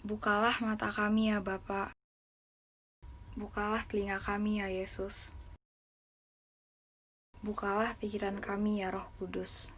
Bukalah mata kami ya Bapa, bukalah telinga kami ya Yesus, bukalah pikiran kami ya Roh Kudus.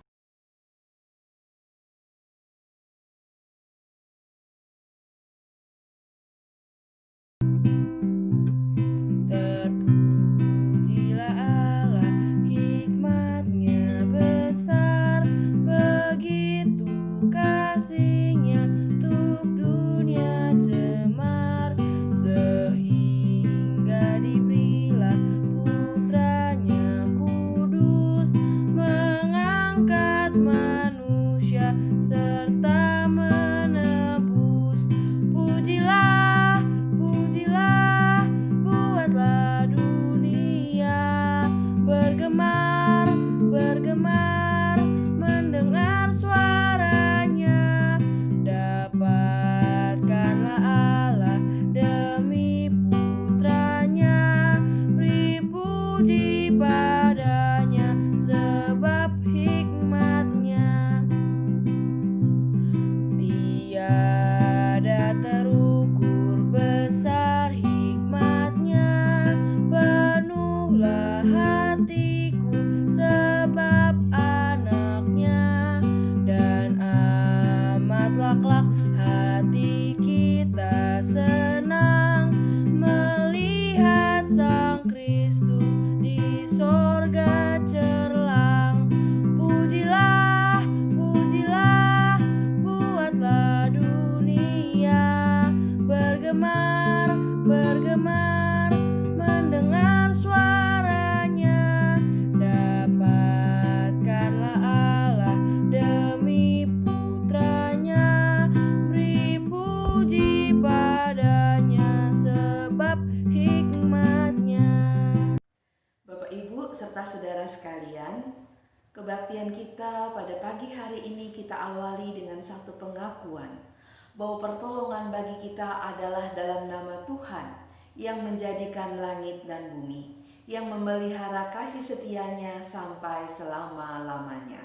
Terpujilah Allah, hikmat-Nya besar, begitu kasih-Nya untuk dunia cemar, sehingga diberilah putranya kudus, mengangkat manusia serta menebus. Pujilah, pujilah, buatlah dunia bergemar, bergemar, mendengar suaranya. Dapatkanlah Allah demi putranya, beri puji padanya sebab hikmat-Nya tiada terukur, besar hikmat-Nya, penuhlah hatiku sebab anak-Nya, dan amatlah kelak hati kita senang melihat Sang Kristus di sorga cerlang. Pujilah, pujilah, buatlah dunia bergemar, bergemar, mendengar suaranya. Dapatkanlah Allah demi putranya, beri puji padanya sebab hikmat-Nya. Bapak, Ibu, serta saudara sekalian, kebaktian kita pada pagi hari ini kita awali dengan satu pengakuan bahwa pertolongan bagi kita adalah dalam nama Tuhan yang menjadikan langit dan bumi, yang memelihara kasih setia-Nya sampai selama-lamanya.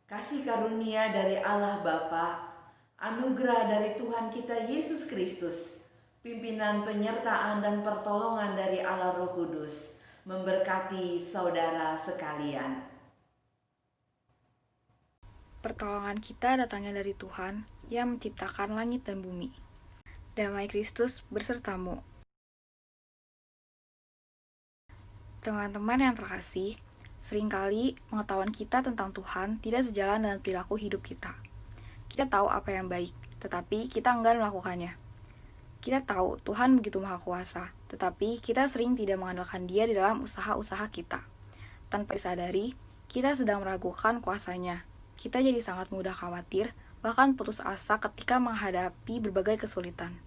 Kasih karunia dari Allah Bapa, anugerah dari Tuhan kita Yesus Kristus, pimpinan penyertaan dan pertolongan dari Allah Roh Kudus memberkati saudara sekalian. Pertolongan kita datangnya dari Tuhan yang menciptakan langit dan bumi. Damai Kristus bersertamu. Teman-teman yang terkasih, seringkali pengetahuan kita tentang Tuhan tidak sejalan dengan perilaku hidup kita. Kita tahu apa yang baik, tetapi kita enggan melakukannya. Kita tahu Tuhan begitu maha kuasa, tetapi kita sering tidak mengandalkan Dia di dalam usaha-usaha kita. Tanpa disadari, kita sedang meragukan kuasa-Nya. Kita jadi sangat mudah khawatir, bahkan putus asa ketika menghadapi berbagai kesulitan.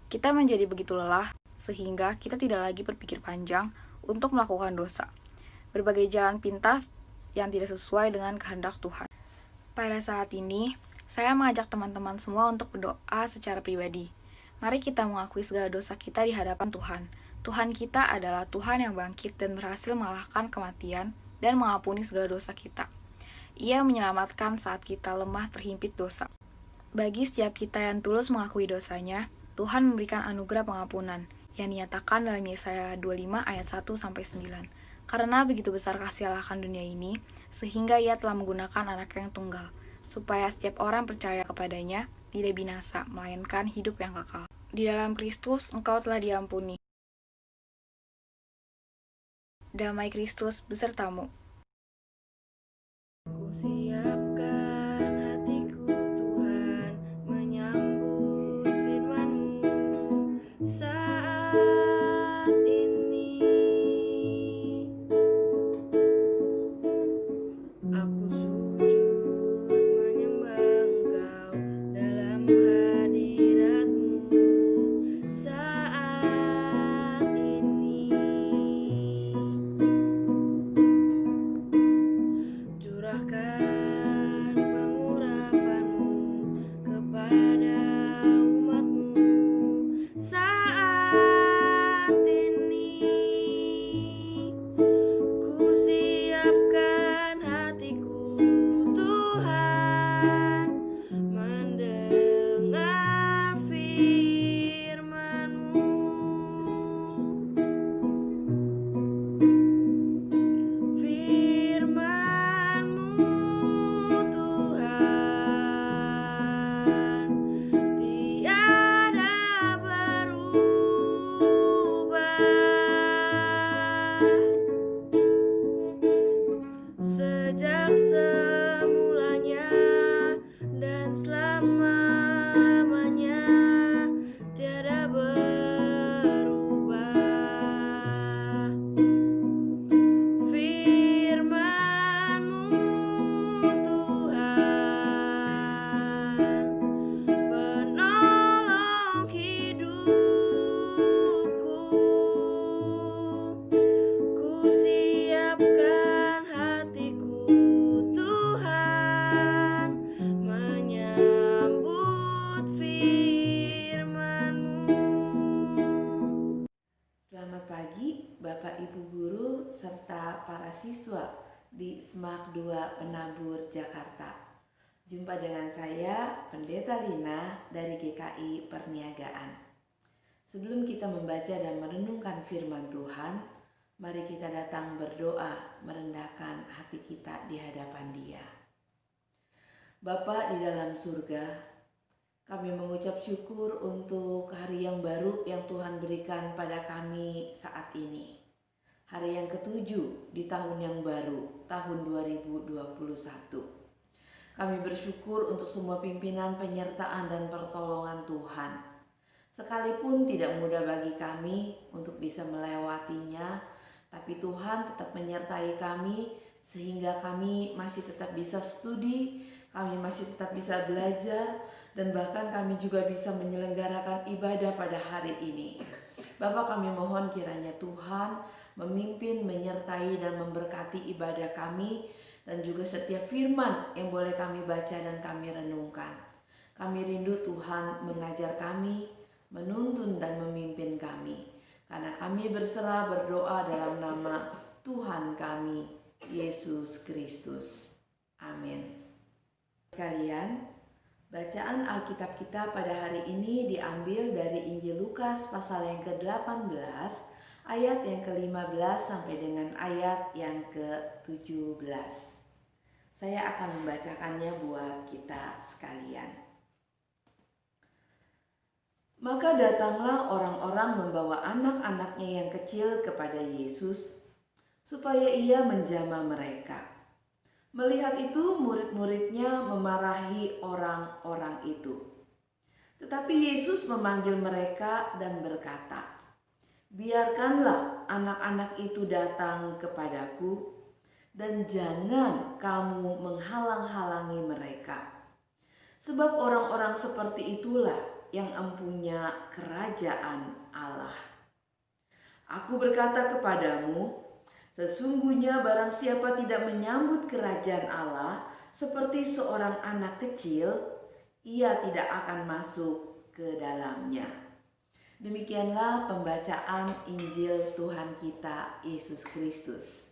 Kita menjadi begitu lelah, sehingga kita tidak lagi berpikir panjang untuk melakukan dosa. Berbagai jalan pintas yang tidak sesuai dengan kehendak Tuhan. Pada saat ini, saya mengajak teman-teman semua untuk berdoa secara pribadi. Mari kita mengakui segala dosa kita di hadapan Tuhan. Tuhan kita adalah Tuhan yang bangkit dan berhasil mengalahkan kematian dan mengampuni segala dosa kita. Ia menyelamatkan saat kita lemah terhimpit dosa. Bagi setiap kita yang tulus mengakui dosanya, Tuhan memberikan anugerah pengampunan yang dinyatakan dalam Yesaya 25 ayat 1-9. Karena begitu besar kasih Allah akan dunia ini, sehingga Ia telah menggunakan anak yang tunggal, supaya setiap orang percaya kepadanya tidak binasa, melainkan hidup yang kekal. Di dalam Kristus engkau telah diampuni. Damai Kristus besertamu. Ku siapkan hatiku Tuhan menyambut firman-Mu saat ini. Aku sujud menyembah Engkau dalam hadirat-Mu saat ini. Curahkan serta para siswa di SMAK 2 Penabur, Jakarta. Jumpa dengan saya, Pendeta Lina dari GKI Perniagaan. Sebelum kita membaca dan merenungkan firman Tuhan, mari kita datang berdoa, merendahkan hati kita di hadapan Dia. Bapa di dalam surga, kami mengucap syukur untuk hari yang baru yang Tuhan berikan pada kami saat ini. Hari yang ke-7 di tahun yang baru, tahun 2021. Kami bersyukur untuk semua pimpinan, penyertaan, dan pertolongan Tuhan. Sekalipun tidak mudah bagi kami untuk bisa melewatinya, tapi Tuhan tetap menyertai kami sehingga kami masih tetap bisa studi, kami masih tetap bisa belajar, dan bahkan kami juga bisa menyelenggarakan ibadah pada hari ini. Bapak, kami mohon kiranya Tuhan memimpin, menyertai, dan memberkati ibadah kami, dan juga setiap firman yang boleh kami baca dan kami renungkan. Kami rindu Tuhan mengajar kami, menuntun dan memimpin kami. Karena kami berserah berdoa dalam nama Tuhan kami, Yesus Kristus. Amin. Sekalian, bacaan Alkitab kita pada hari ini diambil dari Injil Lukas pasal yang ke-18, ayat yang ke-15 sampai dengan ayat yang ke-17. Saya akan membacakannya buat kita sekalian. Maka datanglah orang-orang membawa anak-anaknya yang kecil kepada Yesus, supaya ia menjamah mereka. Melihat itu, murid-muridnya memarahi orang-orang itu. Tetapi Yesus memanggil mereka dan berkata, "Biarkanlah anak-anak itu datang kepadaku, dan jangan kamu menghalang-halangi mereka. Sebab orang-orang seperti itulah yang empunya kerajaan Allah. Aku berkata kepadamu, sesungguhnya barang siapa tidak menyambut kerajaan Allah seperti seorang anak kecil, ia tidak akan masuk ke dalamnya." Demikianlah pembacaan Injil Tuhan kita Yesus Kristus.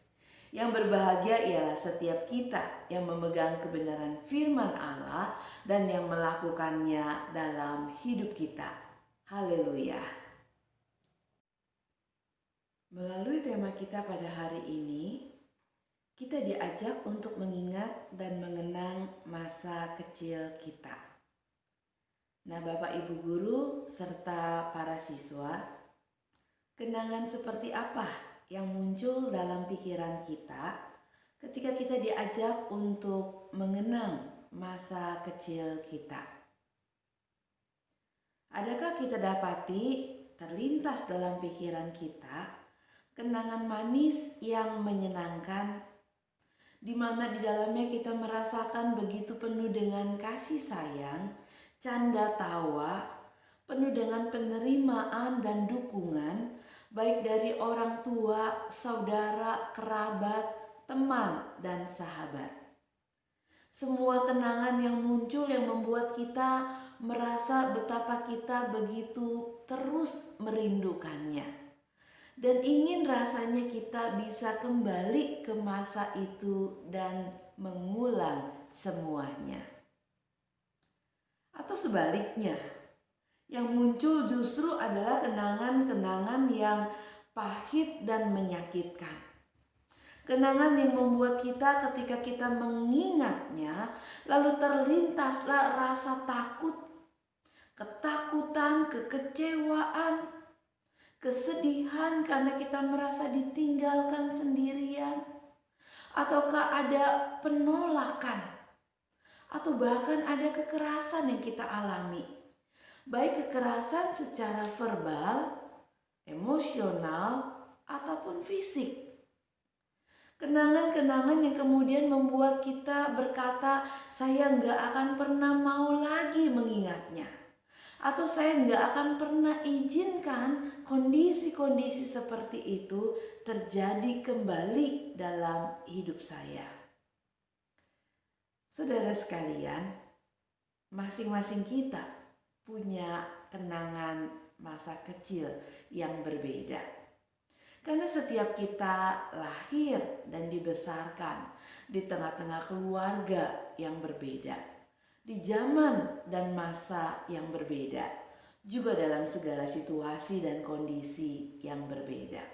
Yang berbahagia ialah setiap kita yang memegang kebenaran firman Allah dan yang melakukannya dalam hidup kita. Haleluya. Melalui tema kita pada hari ini, kita diajak untuk mengingat dan mengenang masa kecil kita. Nah, Bapak Ibu guru serta para siswa, kenangan seperti apa yang muncul dalam pikiran kita ketika kita diajak untuk mengenang masa kecil kita? Adakah kita dapati terlintas dalam pikiran kita kenangan manis yang menyenangkan, di mana di dalamnya kita merasakan begitu penuh dengan kasih sayang, canda tawa, penuh dengan penerimaan dan dukungan, baik dari orang tua, saudara, kerabat, teman, dan sahabat. Semua kenangan yang muncul yang membuat kita merasa betapa kita begitu terus merindukannya. Dan ingin rasanya kita bisa kembali ke masa itu dan mengulang semuanya. Atau sebaliknya, yang muncul justru adalah kenangan-kenangan yang pahit dan menyakitkan. Kenangan yang membuat kita ketika kita mengingatnya, lalu terlintaslah rasa takut, ketakutan, kekecewaan, kesedihan karena kita merasa ditinggalkan sendirian, ataukah ada penolakan, atau bahkan ada kekerasan yang kita alami, baik kekerasan secara verbal, emosional, ataupun fisik. Kenangan-kenangan yang kemudian membuat kita berkata, saya nggak akan pernah mau lagi mengingatnya. Atau saya nggak akan pernah izinkan kondisi-kondisi seperti itu terjadi kembali dalam hidup saya. Saudara sekalian, masing-masing kita punya kenangan masa kecil yang berbeda. Karena setiap kita lahir dan dibesarkan di tengah-tengah keluarga yang berbeda, di zaman dan masa yang berbeda, juga dalam segala situasi dan kondisi yang berbeda.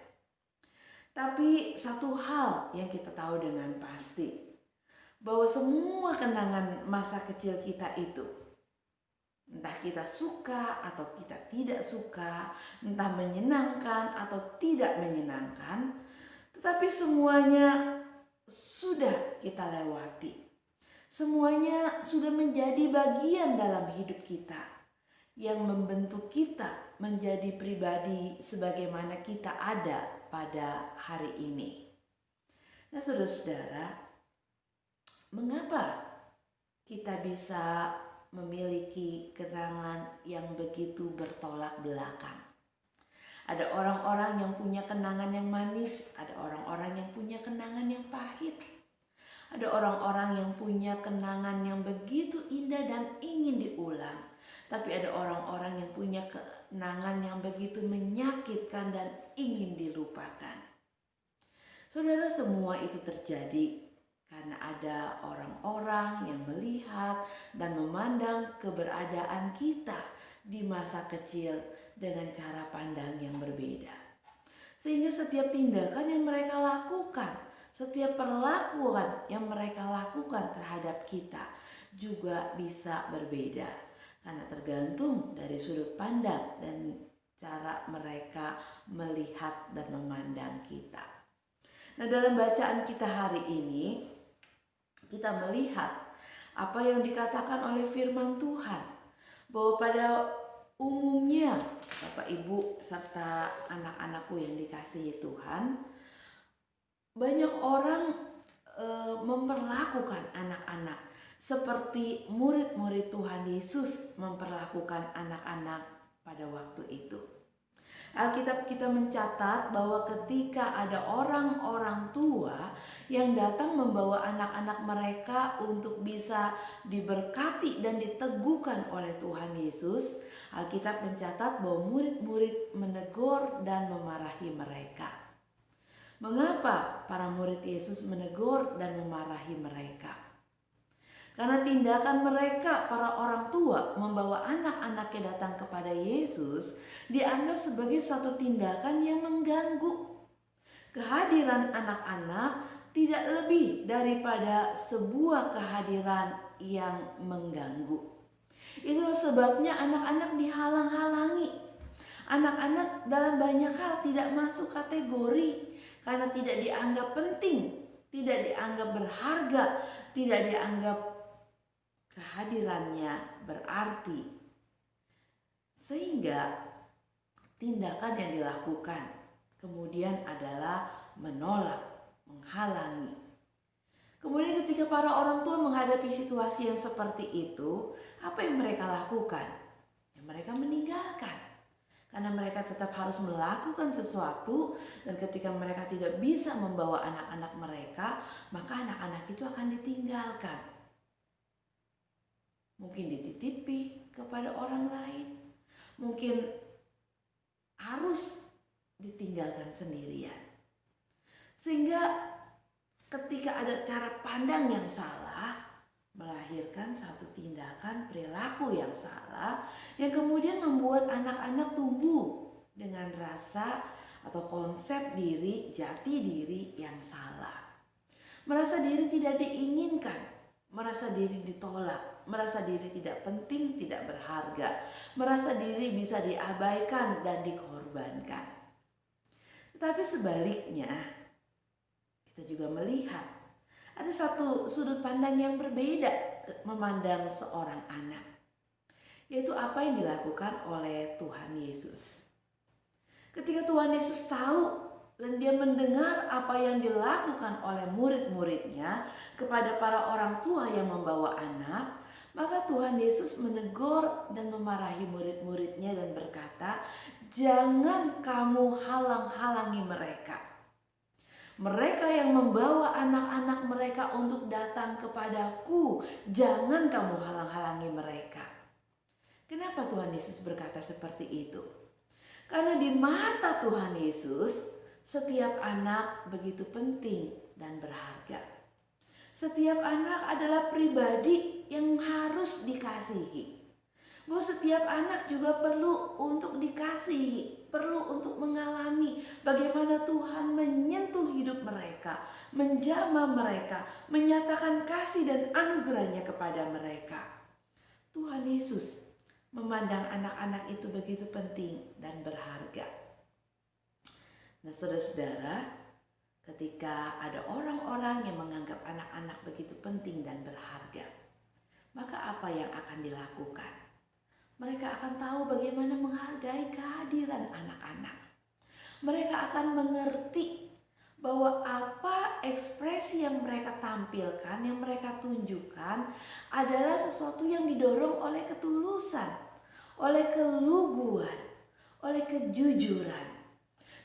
Tapi satu hal yang kita tahu dengan pasti, bahwa semua kenangan masa kecil kita itu, entah kita suka atau kita tidak suka, entah menyenangkan atau tidak menyenangkan, tetapi semuanya sudah kita lewati. Semuanya sudah menjadi bagian dalam hidup kita yang membentuk kita menjadi pribadi sebagaimana kita ada pada hari ini. Nah, saudara-saudara, mengapa kita bisa memiliki kenangan yang begitu bertolak belakang? Ada orang-orang yang punya kenangan yang manis, ada orang-orang yang punya kenangan yang pahit. Ada orang-orang yang punya kenangan yang begitu indah dan ingin diulang. Tapi ada orang-orang yang punya kenangan yang begitu menyakitkan dan ingin dilupakan. Saudara, semua itu terjadi karena ada orang-orang yang melihat dan memandang keberadaan kita di masa kecil dengan cara pandang yang berbeda. Sehingga setiap tindakan yang mereka lakukan, setiap perlakuan yang mereka lakukan terhadap kita juga bisa berbeda. Karena tergantung dari sudut pandang dan cara mereka melihat dan memandang kita. Nah, dalam bacaan kita hari ini, kita melihat apa yang dikatakan oleh firman Tuhan, bahwa pada umumnya Bapak Ibu serta anak-anakku yang dikasihi Tuhan, banyak orang memperlakukan anak-anak seperti murid-murid Tuhan Yesus memperlakukan anak-anak pada waktu itu. Alkitab kita mencatat bahwa ketika ada orang-orang tua yang datang membawa anak-anak mereka untuk bisa diberkati dan diteguhkan oleh Tuhan Yesus, Alkitab mencatat bahwa murid-murid menegur dan memarahi mereka. Mengapa para murid Yesus menegur dan memarahi mereka? Karena tindakan mereka, para orang tua, membawa anak-anaknya datang kepada Yesus dianggap sebagai suatu tindakan yang mengganggu. Kehadiran anak-anak tidak lebih daripada sebuah kehadiran yang mengganggu. Itulah sebabnya anak-anak dihalang-halangi. Anak-anak dalam banyak hal tidak masuk kategori karena tidak dianggap penting, tidak dianggap berharga, tidak dianggap kehadirannya berarti. Sehingga tindakan yang dilakukan kemudian adalah menolak, menghalangi. Kemudian ketika para orang tua menghadapi situasi yang seperti itu, apa yang mereka lakukan? Ya, mereka meninggalkan. Karena mereka tetap harus melakukan sesuatu, dan ketika mereka tidak bisa membawa anak-anak mereka, maka anak-anak itu akan ditinggalkan. Mungkin dititipi kepada orang lain, mungkin harus ditinggalkan sendirian. Sehingga ketika ada cara pandang yang salah, melahirkan satu tindakan perilaku yang salah yang kemudian membuat anak-anak tumbuh dengan rasa atau konsep diri, jati diri yang salah. Merasa diri tidak diinginkan, merasa diri ditolak, merasa diri tidak penting, tidak berharga, merasa diri bisa diabaikan dan dikorbankan. Tetapi sebaliknya, kita juga melihat ada satu sudut pandang yang berbeda memandang seorang anak, yaitu apa yang dilakukan oleh Tuhan Yesus. Ketika Tuhan Yesus tahu dan dia mendengar apa yang dilakukan oleh murid-muridnya kepada para orang tua yang membawa anak, maka Tuhan Yesus menegur dan memarahi murid-muridnya dan berkata, "Jangan kamu halang-halangi mereka. Mereka yang membawa anak-anak mereka untuk datang kepadaku, jangan kamu halang-halangi mereka." Kenapa Tuhan Yesus berkata seperti itu? Karena di mata Tuhan Yesus, setiap anak begitu penting dan berharga. Setiap anak adalah pribadi yang harus dikasihi. Bahwa setiap anak juga perlu untuk dikasihi, perlu untuk mengalami bagaimana Tuhan menyentuh hidup mereka, menjamah mereka, menyatakan kasih dan anugerahnya kepada mereka. Tuhan Yesus memandang anak-anak itu begitu penting dan berharga. Nah, saudara-saudara, ketika ada orang-orang yang menganggap anak-anak begitu penting dan berharga, maka apa yang akan dilakukan? Mereka akan tahu bagaimana menghargai kehadiran anak-anak. Mereka akan mengerti bahwa apa ekspresi yang mereka tampilkan, yang mereka tunjukkan adalah sesuatu yang didorong oleh ketulusan, oleh keluguan, oleh kejujuran.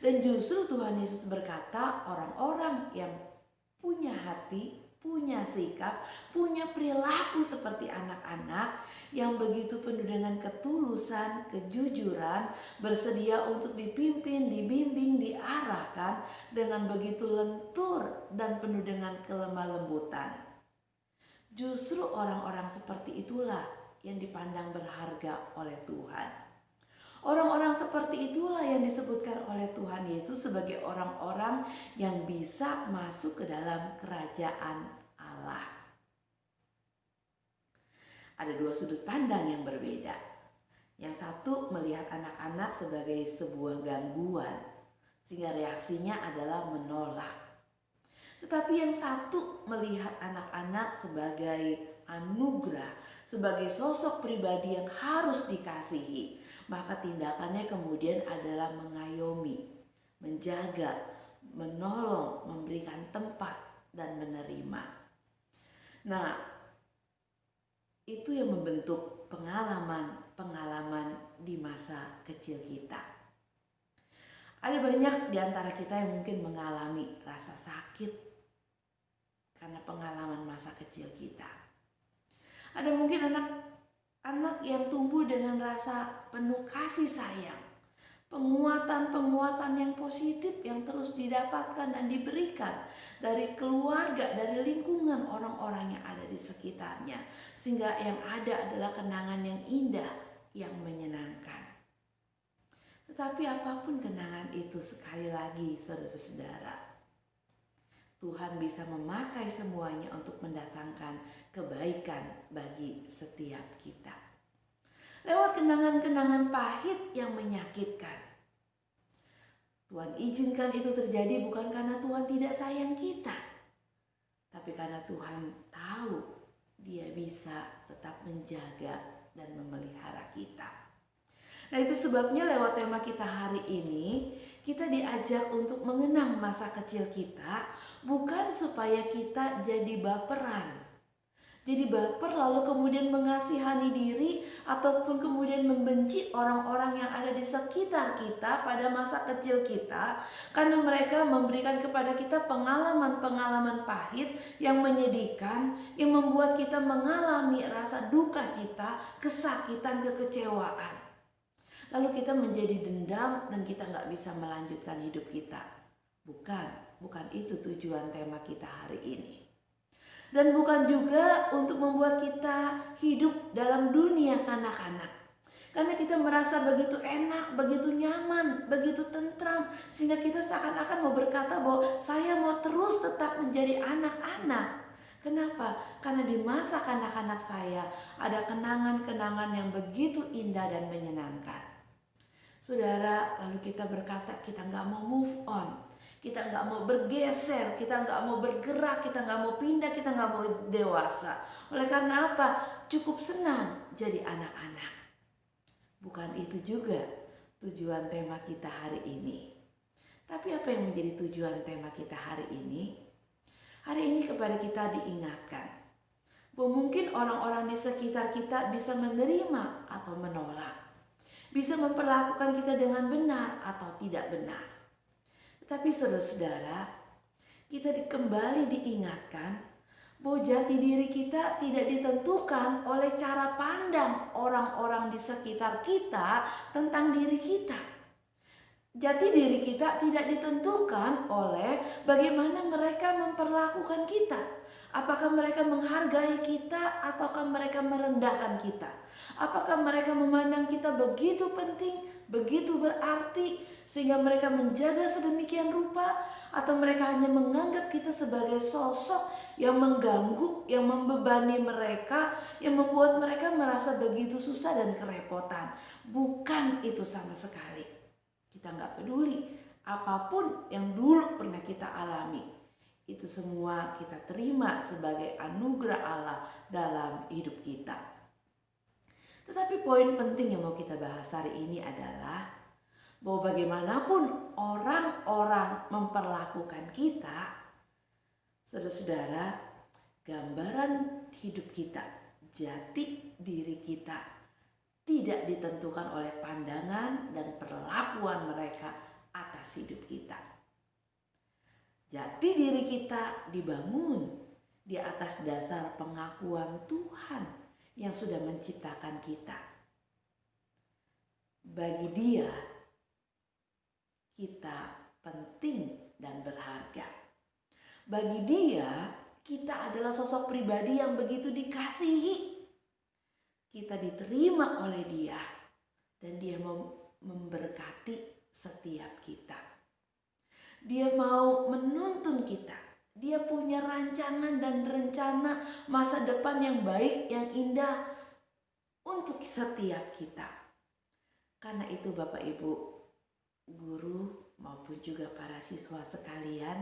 Dan justru Tuhan Yesus berkata, orang-orang yang punya hati, punya sikap, punya perilaku seperti anak-anak yang begitu penuh dengan ketulusan, kejujuran, bersedia untuk dipimpin, dibimbing, diarahkan dengan begitu lentur dan penuh dengan kelemah lembutan. Justru orang-orang seperti itulah yang dipandang berharga oleh Tuhan. Orang-orang seperti itulah yang disebutkan oleh Tuhan Yesus sebagai orang-orang yang bisa masuk ke dalam kerajaan Allah. Ada dua sudut pandang yang berbeda. Yang satu melihat anak-anak sebagai sebuah gangguan, sehingga reaksinya adalah menolak. Tetapi yang satu melihat anak-anak sebagai anugerah, sebagai sosok pribadi yang harus dikasihi. Maka tindakannya kemudian adalah mengayomi, menjaga, menolong, memberikan tempat, dan menerima. Nah, itu yang membentuk pengalaman di masa kecil kita. Ada banyak di antara kita yang mungkin mengalami rasa sakit karena pengalaman masa kecil kita. Ada mungkin anak yang tumbuh dengan rasa penuh kasih sayang, penguatan yang positif yang terus didapatkan dan diberikan dari keluarga, dari lingkungan orang-orang yang ada di sekitarnya, sehingga yang ada adalah kenangan yang indah, yang menyenangkan. Tetapi apapun kenangan itu, sekali lagi saudara-saudara, Tuhan bisa memakai semuanya untuk mendatangkan kebaikan bagi setiap kita. Lewat kenangan-kenangan pahit yang menyakitkan. Tuhan izinkan itu terjadi bukan karena Tuhan tidak sayang kita, tapi karena Tuhan tahu Dia bisa tetap menjaga dan memelihara kita. Nah, itu sebabnya lewat tema kita hari ini, kita diajak untuk mengenang masa kecil kita, bukan supaya kita jadi baperan. Jadi baper lalu kemudian mengasihani diri ataupun kemudian membenci orang-orang yang ada di sekitar kita pada masa kecil kita, karena mereka memberikan kepada kita pengalaman-pengalaman pahit yang menyedihkan, yang membuat kita mengalami rasa duka kita, kesakitan, kekecewaan. Lalu kita menjadi dendam dan kita gak bisa melanjutkan hidup kita. Bukan itu tujuan tema kita hari ini. Dan bukan juga untuk membuat kita hidup dalam dunia kanak-kanak. Karena kita merasa begitu enak, begitu nyaman, begitu tentram, sehingga kita seakan-akan mau berkata bahwa saya mau terus tetap menjadi anak-anak. Kenapa? Karena di masa kanak-kanak saya ada kenangan-kenangan yang begitu indah dan menyenangkan. Saudara, lalu kita berkata kita gak mau move on, kita gak mau bergeser, kita gak mau bergerak, kita gak mau pindah, kita gak mau dewasa. Oleh karena apa? Cukup senang jadi anak-anak. Bukan itu juga tujuan tema kita hari ini. Tapi apa yang menjadi tujuan tema kita hari ini? Hari ini kepada kita diingatkan bahwa mungkin orang-orang di sekitar kita bisa menerima atau menolak, bisa memperlakukan kita dengan benar atau tidak benar. Tetapi saudara-saudara, kita kembali diingatkan bahwa jati diri kita tidak ditentukan oleh cara pandang orang-orang di sekitar kita tentang diri kita. Jati diri kita tidak ditentukan oleh bagaimana mereka memperlakukan kita. Apakah mereka menghargai kita ataukah mereka merendahkan kita? Apakah mereka memandang kita begitu penting, begitu berarti sehingga mereka menjaga sedemikian rupa, atau mereka hanya menganggap kita sebagai sosok yang mengganggu, yang membebani mereka, yang membuat mereka merasa begitu susah dan kerepotan. Bukan itu sama sekali. Kita nggak peduli apapun yang dulu pernah kita alami. Itu semua kita terima sebagai anugerah Allah dalam hidup kita. Tetapi poin penting yang mau kita bahas hari ini adalah bahwa bagaimanapun orang-orang memperlakukan kita, saudara-saudara, gambaran hidup kita, jati diri kita tidak ditentukan oleh pandangan dan perlakuan mereka atas hidup kita. Jati diri kita dibangun di atas dasar pengakuan Tuhan yang sudah menciptakan kita. Bagi Dia, kita penting dan berharga. Bagi Dia, kita adalah sosok pribadi yang begitu dikasihi. Kita diterima oleh Dia dan Dia mau memberkati setiap kita. Dia mau menuntun kita. Dia punya rancangan dan rencana masa depan yang baik, yang indah untuk setiap kita. Karena itu Bapak Ibu guru maupun juga para siswa sekalian,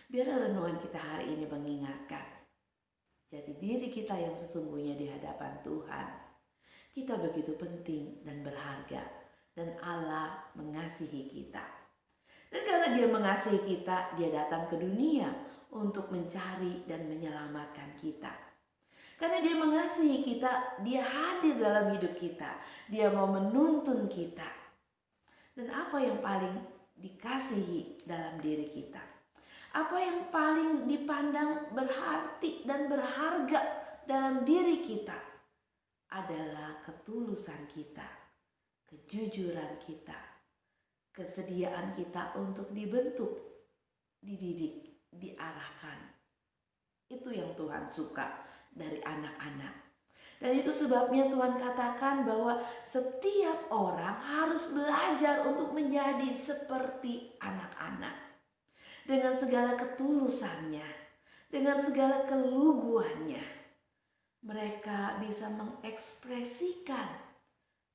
biar renungan kita hari ini mengingatkan jati diri kita yang sesungguhnya di hadapan Tuhan. Kita begitu penting dan berharga, dan Allah mengasihi kita. Dan karena Dia mengasihi kita, Dia datang ke dunia untuk mencari dan menyelamatkan kita. Karena Dia mengasihi kita, Dia hadir dalam hidup kita. Dia mau menuntun kita. Dan apa yang paling dikasihi dalam diri kita? Apa yang paling dipandang berarti dan berharga dalam diri kita adalah ketulusan kita, kejujuran kita, kesediaan kita untuk dibentuk, dididik, diarahkan. Itu yang Tuhan suka dari anak-anak. Dan itu sebabnya Tuhan katakan bahwa setiap orang harus belajar untuk menjadi seperti anak-anak. Dengan segala ketulusannya, dengan segala keluguannya, mereka bisa mengekspresikan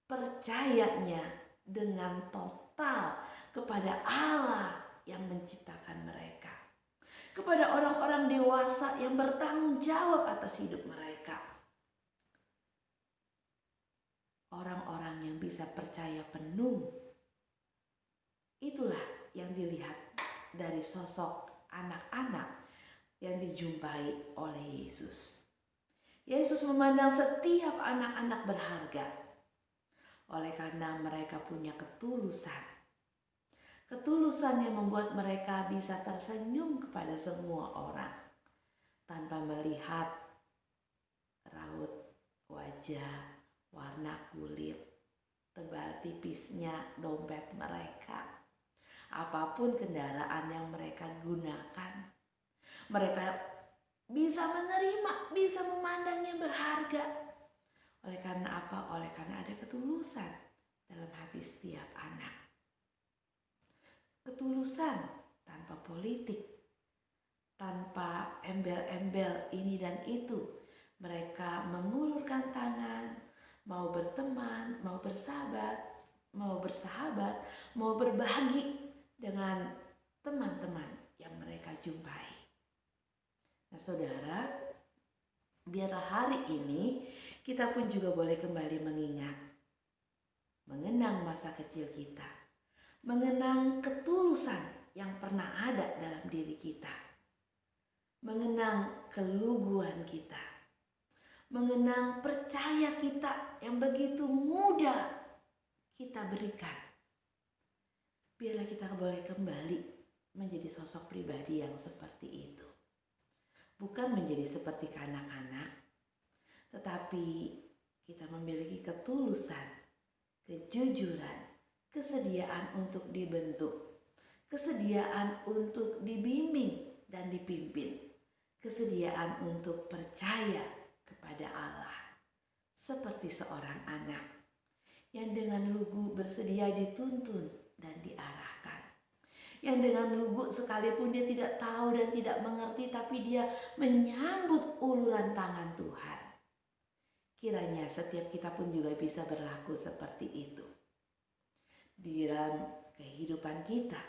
percayanya dengan total kepada Allah yang menciptakan mereka, kepada orang-orang dewasa yang bertanggung jawab atas hidup mereka. Orang-orang yang bisa percaya penuh, itulah yang dilihat dari sosok anak-anak yang dijumpai oleh Yesus. Yesus memandang setiap anak-anak berharga oleh karena mereka punya ketulusan. Ketulusan yang membuat mereka bisa tersenyum kepada semua orang tanpa melihat raut wajah, warna kulit, tebal tipisnya dompet mereka. Apapun kendaraan yang mereka gunakan, mereka bisa menerima, bisa memandangnya berharga. Oleh karena apa? Oleh karena ada ketulusan dalam hati setiap anak. Ketulusan tanpa politik, tanpa embel-embel ini dan itu. Mereka mengulurkan tangan, mau berteman, mau bersahabat, mau berbagi dengan teman-teman yang mereka jumpai. Nah saudara, biarlah hari ini kita pun juga boleh kembali mengingat, mengenang masa kecil kita, mengenang ketulusan yang pernah ada dalam diri kita, mengenang keluguan kita, mengenang percaya kita yang begitu mudah kita berikan. Biarlah kita boleh kembali menjadi sosok pribadi yang seperti itu. Bukan menjadi seperti kanak-kanak, tetapi kita memiliki ketulusan, kejujuran, kesediaan untuk dibentuk, kesediaan untuk dibimbing dan dipimpin, kesediaan untuk percaya kepada Allah. Seperti seorang anak yang dengan lugu bersedia dituntun dan diarahkan. Yang dengan lugu sekalipun dia tidak tahu dan tidak mengerti, tapi dia menyambut uluran tangan Tuhan. Kiranya setiap kita pun juga bisa berlaku seperti itu. Di dalam kehidupan kita,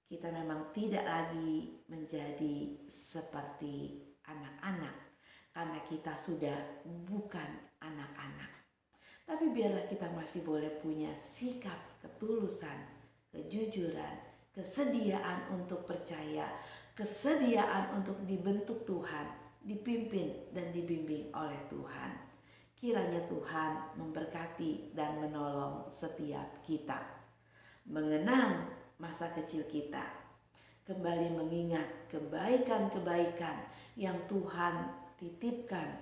kita memang tidak lagi menjadi seperti anak-anak, karena kita sudah bukan anak-anak. Tapi biarlah kita masih boleh punya sikap ketulusan, kejujuran, kesediaan untuk percaya, kesediaan untuk dibentuk Tuhan, dipimpin dan dibimbing oleh Tuhan. Kiranya Tuhan memberkati dan menolong setiap kita. Mengenang masa kecil kita, kembali mengingat kebaikan-kebaikan yang Tuhan titipkan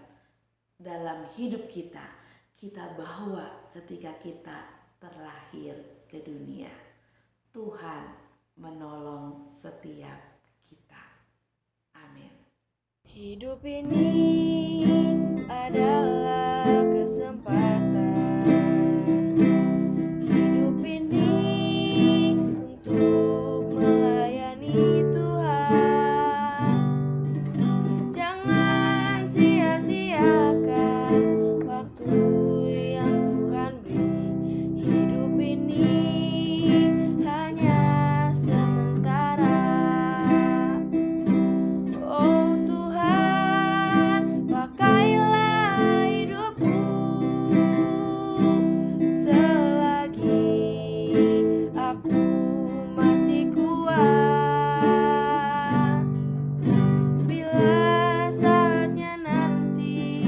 dalam hidup kita, kita bawa ketika kita terlahir ke dunia. Tuhan menolong setiap kita. Amin. Hidup ini adalah kesempatan. Hidup ini untuk melayani Tuhan. Jangan sia-siakan waktu yang Tuhan beri. Hidup ini hanya sementara. Oh Tuhan, pakailah hidupku selagi aku masih kuat. Bila saatnya nanti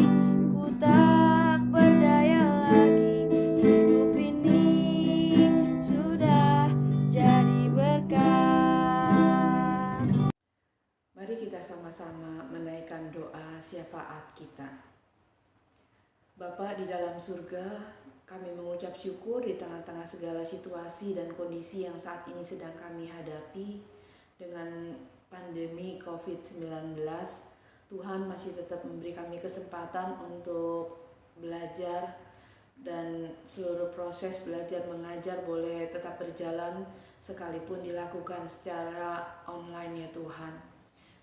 ku tak berdaya lagi, hidup ini sudah jadi berkat. Mari kita sama-sama menaikkan doa syafaat kita. Bapa di dalam surga, kami mengucap syukur di tengah-tengah segala situasi dan kondisi yang saat ini sedang kami hadapi dengan pandemi COVID-19. Tuhan masih tetap memberi kami kesempatan untuk belajar dan seluruh proses belajar mengajar boleh tetap berjalan sekalipun dilakukan secara online ya Tuhan.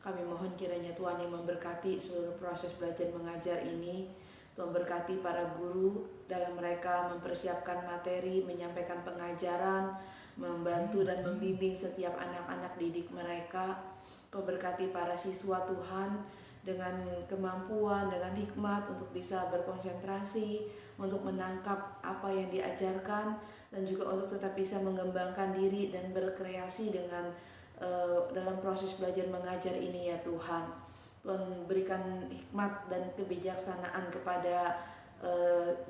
Kami mohon kiranya Tuhan yang memberkati seluruh proses belajar mengajar ini. Tuhan berkati para guru dalam mereka mempersiapkan materi, menyampaikan pengajaran, membantu dan membimbing setiap anak-anak didik mereka. Tuhan berkati para siswa Tuhan dengan kemampuan, dengan hikmat untuk bisa berkonsentrasi, untuk menangkap apa yang diajarkan, dan juga untuk tetap bisa mengembangkan diri dan berkreasi dengan dalam proses belajar mengajar ini ya Tuhan. Tuhan berikan hikmat dan kebijaksanaan kepada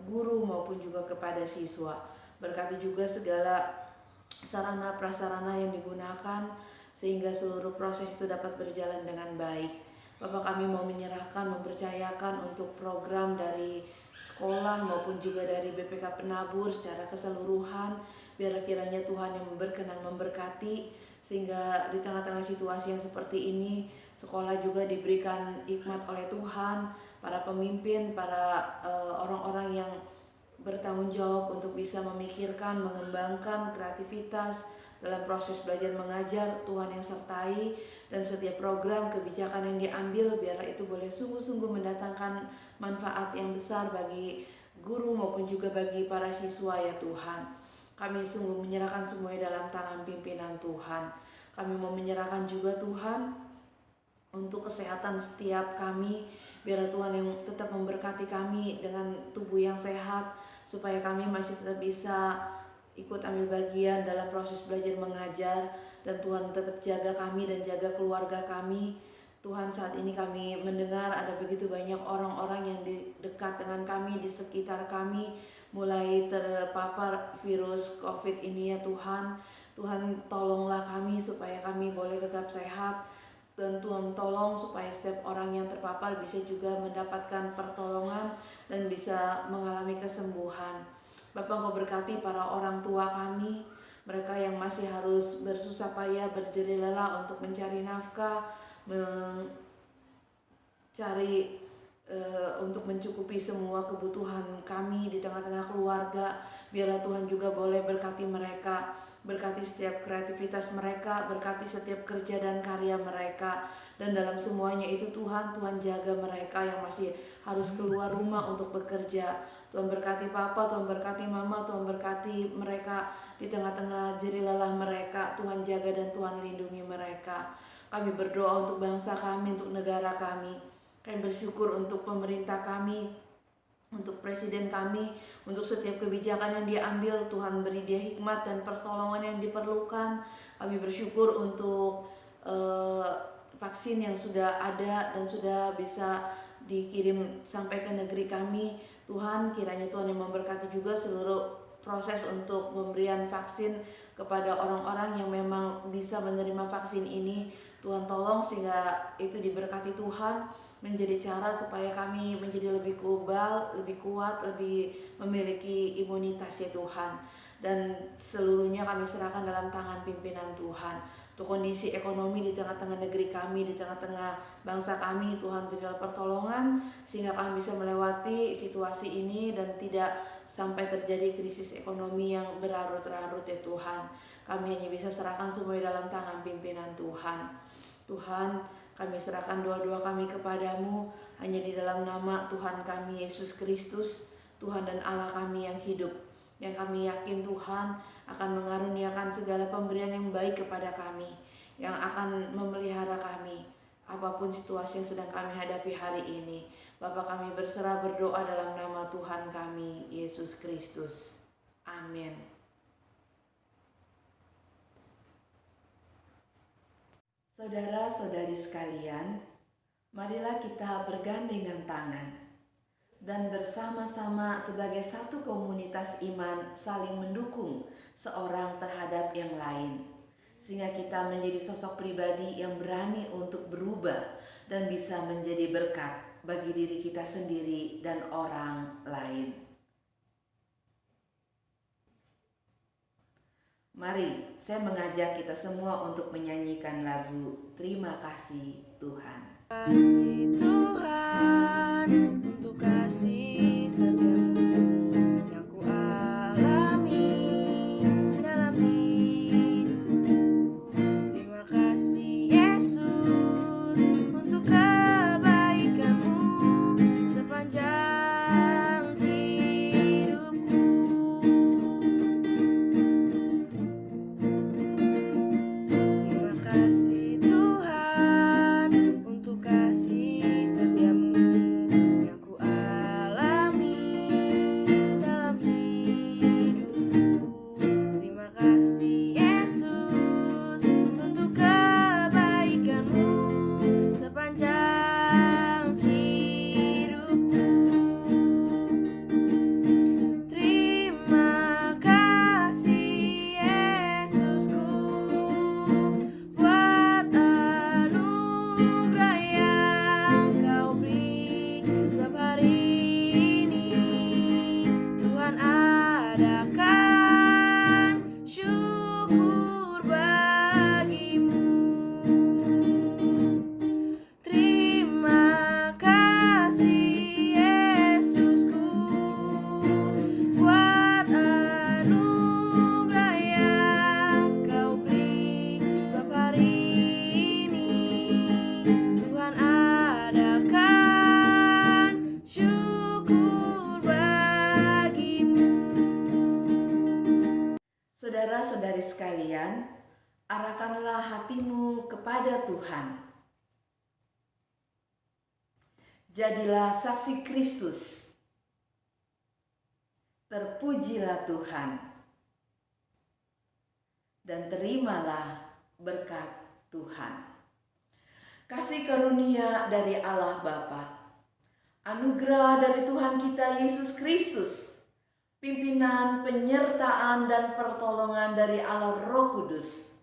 guru maupun juga kepada siswa. Berkati juga segala sarana prasarana yang digunakan sehingga seluruh proses itu dapat berjalan dengan baik. Bapak, kami mau menyerahkan, mempercayakan untuk program dari sekolah maupun juga dari BPK Penabur secara keseluruhan. Biarlah kiranya Tuhan yang berkenan memberkati, sehingga di tengah-tengah situasi yang seperti ini, sekolah juga diberikan hikmat oleh Tuhan, para pemimpin, para orang-orang yang bertanggung jawab untuk bisa memikirkan, mengembangkan kreativitas dalam proses belajar mengajar. Tuhan yang sertai, dan setiap program kebijakan yang diambil biarlah itu boleh sungguh-sungguh mendatangkan manfaat yang besar bagi guru maupun juga bagi para siswa ya Tuhan. Kami sungguh menyerahkan semuanya dalam tangan pimpinan Tuhan. Kami mau menyerahkan juga Tuhan untuk kesehatan setiap kami. Biarlah Tuhan yang tetap memberkati kami dengan tubuh yang sehat, supaya kami masih tetap bisa ikut ambil bagian dalam proses belajar mengajar. Dan Tuhan tetap jaga kami dan jaga keluarga kami. Tuhan, saat ini kami mendengar ada begitu banyak orang-orang yang dekat dengan kami, di sekitar kami, mulai terpapar virus COVID ini ya Tuhan. Tuhan, tolonglah kami supaya kami boleh tetap sehat. Dan Tuhan tolong supaya setiap orang yang terpapar bisa juga mendapatkan pertolongan dan bisa mengalami kesembuhan. Bapa, Engkau berkati para orang tua kami, mereka yang masih harus bersusah payah, berjerih lelah untuk mencari nafkah, mencari untuk mencukupi semua kebutuhan kami di tengah-tengah keluarga. Biarlah Tuhan juga boleh berkati mereka, berkati setiap kreativitas mereka, berkati setiap kerja dan karya mereka. Dan dalam semuanya itu Tuhan jaga mereka yang masih harus keluar rumah untuk bekerja. Tuhan berkati Papa, Tuhan berkati Mama, Tuhan berkati mereka di tengah-tengah jerih lelah mereka. Tuhan jaga dan Tuhan lindungi mereka. Kami berdoa untuk bangsa kami, untuk negara kami. Kami bersyukur untuk pemerintah kami, untuk presiden kami, untuk setiap kebijakan yang dia ambil. Tuhan beri dia hikmat dan pertolongan yang diperlukan. Kami bersyukur untuk vaksin yang sudah ada dan sudah bisa dikirim sampai ke negeri kami. Tuhan, kiranya Tuhan yang memberkati juga seluruh proses untuk pemberian vaksin kepada orang-orang yang memang bisa menerima vaksin ini. Tuhan tolong sehingga itu diberkati Tuhan, menjadi cara supaya kami menjadi lebih kebal, lebih kuat, lebih memiliki imunitas ya Tuhan. Dan seluruhnya kami serahkan dalam tangan pimpinan Tuhan. Untuk kondisi ekonomi di tengah-tengah negeri kami, di tengah-tengah bangsa kami, Tuhan berilah pertolongan sehingga kami bisa melewati situasi ini dan tidak sampai terjadi krisis ekonomi yang berlarut-larut ya Tuhan. Kami hanya bisa serahkan semuanya dalam tangan pimpinan Tuhan. Tuhan, kami serahkan doa-doa kami kepadamu hanya di dalam nama Tuhan kami Yesus Kristus, Tuhan dan Allah kami yang hidup, yang kami yakin Tuhan akan mengaruniakan segala pemberian yang baik kepada kami, yang akan memelihara kami apapun situasi yang sedang kami hadapi hari ini. Bapa, kami berserah berdoa dalam nama Tuhan kami Yesus Kristus. Amin. Saudara-saudari sekalian, marilah kita bergandengan tangan dan bersama-sama sebagai satu komunitas iman saling mendukung seorang terhadap yang lain, sehingga kita menjadi sosok pribadi yang berani untuk berubah dan bisa menjadi berkat bagi diri kita sendiri dan orang lain. Mari, saya mengajak kita semua untuk menyanyikan lagu Terima Kasih Tuhan. Kasih Tuhan untuk kasih setiamu yang ku alami dalam hidupku. Terima kasih Yesus untuk kebaikanmu sepanjang hidupku. Terima kasih Tuhan untuk kasih setiamu yang ku alami dalam hidupku. Terima kasih Yesus untuk kebaikanmu sepanjang hidupku. Terima kasih Yesusku buat anugerah yang Kau beri, sebab hari ini Tuhan adakan syukur bagimu. Terima kasih Yesusku buat anugerah yang Kau beri, sebab hari ini Tuhan adakan syukur bagimu. Saudara-saudari sekalian, arahkanlah hatimu kepada Tuhan. Jadilah saksi Kristus. Terpujilah Tuhan. Dan terimalah berkat Tuhan. Kasih karunia dari Allah Bapa, anugerah dari Tuhan kita Yesus Kristus, pimpinan, penyertaan, dan pertolongan dari Allah Roh Kudus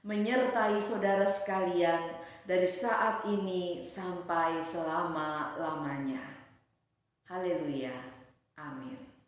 menyertai saudara sekalian dari saat ini sampai selama-lamanya. Haleluya. Amin.